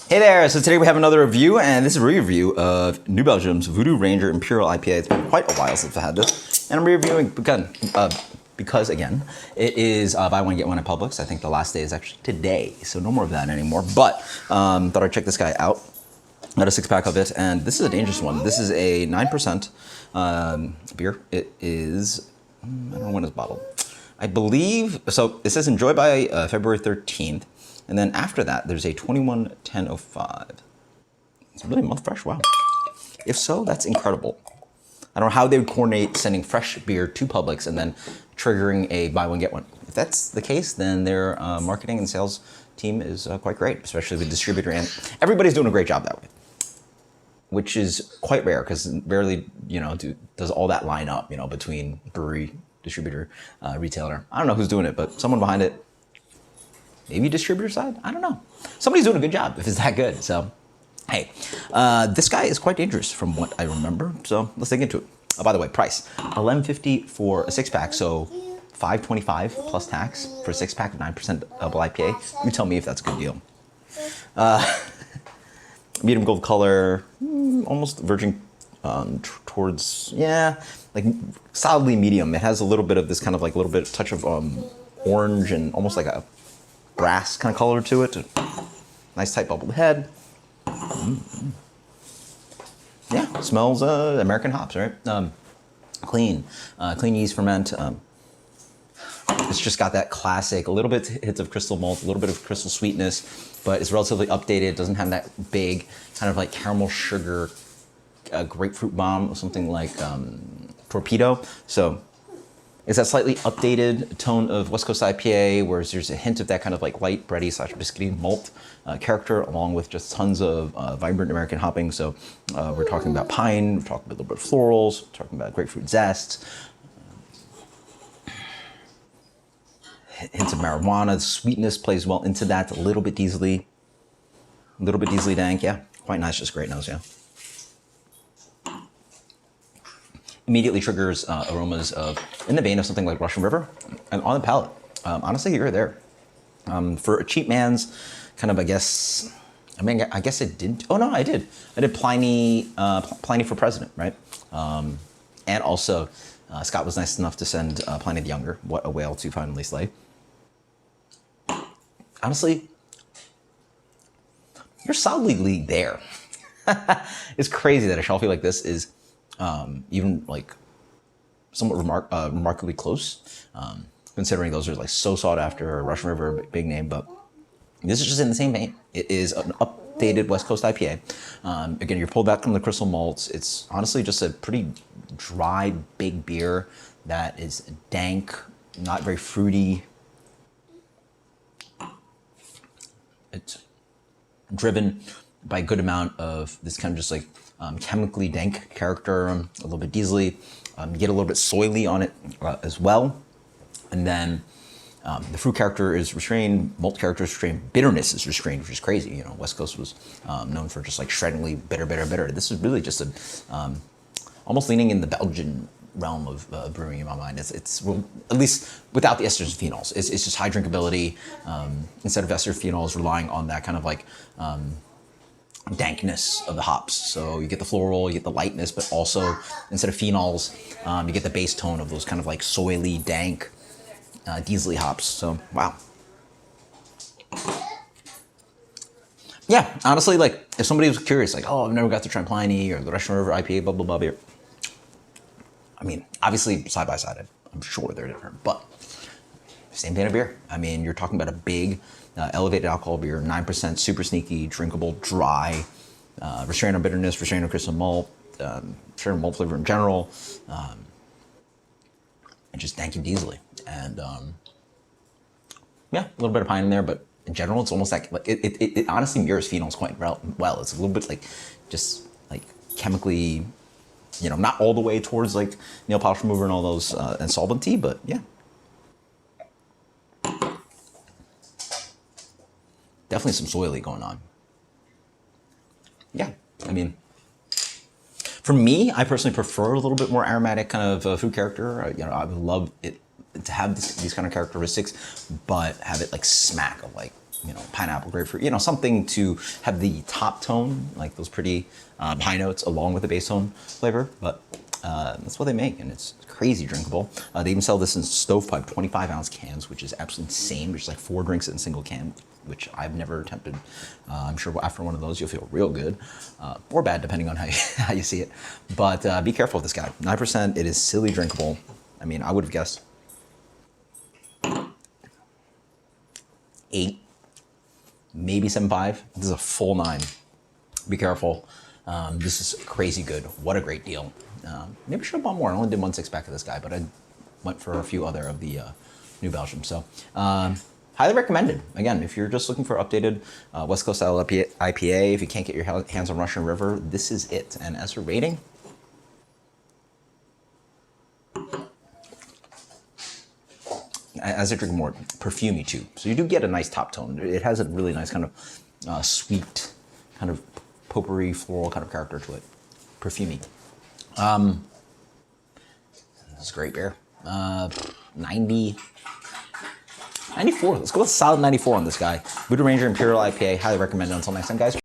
Hey there, so today we have another review, and this is a review of New Belgium's Voodoo Ranger Imperial IPA. It's been quite a while since I had this, and I'm reviewing because again, it is buy one, get one at Publix. I think the last day is actually today, so no more of that anymore, but thought I'd check this guy out. Got a 6-pack of it, and this is a dangerous one. This is a 9% beer. It is, I don't know when it's bottled. I believe, so it says enjoy by February 13th. And then after that, there's a 21-10-05. It's really month fresh, wow. If so, that's incredible. I don't know how they would coordinate sending fresh beer to Publix and then triggering a buy one, get one. If that's the case, then their marketing and sales team is quite great, especially the distributor, and everybody's doing a great job that way. Which is quite rare, because rarely, does all that line up, between brewery, distributor, retailer. I don't know who's doing it, but someone behind it. Maybe distributor side? I don't know. Somebody's doing a good job if it's that good. So, hey, this guy is quite dangerous from what I remember. So let's dig into it. Oh, by the way, price $11.50 for a 6-pack. So $5.25 plus tax for a 6-pack of 9% double IPA. You tell me if that's a good deal. Medium gold color, almost verging towards, like solidly medium. It has a little bit of this kind of like a little bit touch of orange and almost like a brass kind of color to it. Nice tight bubbled head. Yeah, smells American hops, right? Clean yeast ferment. It's just got that classic, a little bit hits of crystal malt, a little bit of crystal sweetness, but it's relatively updated. It doesn't have that big kind of like caramel sugar, grapefruit bomb, something like torpedo. So it's that slightly updated tone of West Coast IPA, whereas there's a hint of that kind of like light bready / biscuity malt character, along with just tons of vibrant American hopping. So we're talking about pine, we're talking about a little bit of florals, we're talking about grapefruit zest, hints of marijuana. The sweetness plays well into that, a little bit diesely dank. Yeah, quite nice, just great nose, yeah. Immediately triggers aromas of, in the vein of something like Russian River, and on the palate. Honestly, you're there. For a cheap man's kind of, I guess I didn't. Oh no, I did. I did Pliny for President, right? And also, Scott was nice enough to send Pliny the Younger, What a Whale to Finally Slay. Honestly, you're solidly there. It's crazy that a shelfie like this is even like somewhat remarkably close, considering those are like so sought after. Russian River, big name, but this is just in the same vein. It is an updated West Coast IPA. Again, you're pulled back from the crystal malts. It's honestly just a pretty dry, big beer that is dank, not very fruity. It's driven by a good amount of this kind of just like chemically dank character, a little bit diesely. You get a little bit soily on it as well. And then the fruit character is restrained, malt character is restrained, bitterness is restrained, which is crazy. West Coast was known for just like shreddingly bitter. This is really just a almost leaning in the Belgian realm of brewing in my mind. It's well, at least without the esters and phenols. It's just high drinkability. Instead of esters and phenols, relying on that kind of like dankness of the hops. So you get the floral, you get the lightness, but also instead of phenols, you get the base tone of those kind of like soily, dank, diesely hops. So wow. Yeah, honestly, like if somebody was curious, like, oh, I've never got to try Pliny or the Russian River IPA, blah blah blah beer. I mean, obviously side by side, I'm sure they're different, but same vein of beer. I mean, you're talking about a big elevated alcohol beer, 9%, super sneaky, drinkable, dry, restrained on bitterness, restrained on crystal malt, restrained on malt flavor in general, and just dank and diesely. And yeah, a little bit of pine in there, but in general, it's almost like it honestly mirrors phenols quite well. It's a little bit like just like chemically, not all the way towards like nail polish remover and all those and solventy, but yeah. Definitely some soily going on. Yeah, I mean, for me, I personally prefer a little bit more aromatic kind of food character. I would love it to have these kind of characteristics, but have it like smack of like you know, pineapple, grapefruit, you know, something to have the top tone, like those pretty high notes along with the base tone flavor. But that's what they make, and it's crazy drinkable. They even sell this in stovepipe 25-ounce cans, which is absolutely insane. Which is like 4 drinks in a single can, which I've never attempted. I'm sure after one of those you'll feel real good, or bad depending on how how you see it. But be careful with this guy. 9%. It is silly drinkable. I mean, I would have guessed 8, maybe 7.5. This is a full 9. Be careful. This is crazy good. What a great deal. Maybe I should have bought more. I only did 1 6-pack of this guy, but I went for a few other of the New Belgium. So highly recommended. Again, if you're just looking for updated West Coast style IPA, if you can't get your hands on Russian River, this is it. And as for rating, as I drink more, perfumey too. So you do get a nice top tone. It has a really nice kind of sweet, kind of potpourri, floral kind of character to it. Perfumey. This is a great beer. 90, 94. Let's go with a solid 94 on this guy. Voodoo Ranger Imperial IPA. Highly recommended. Until next time, guys.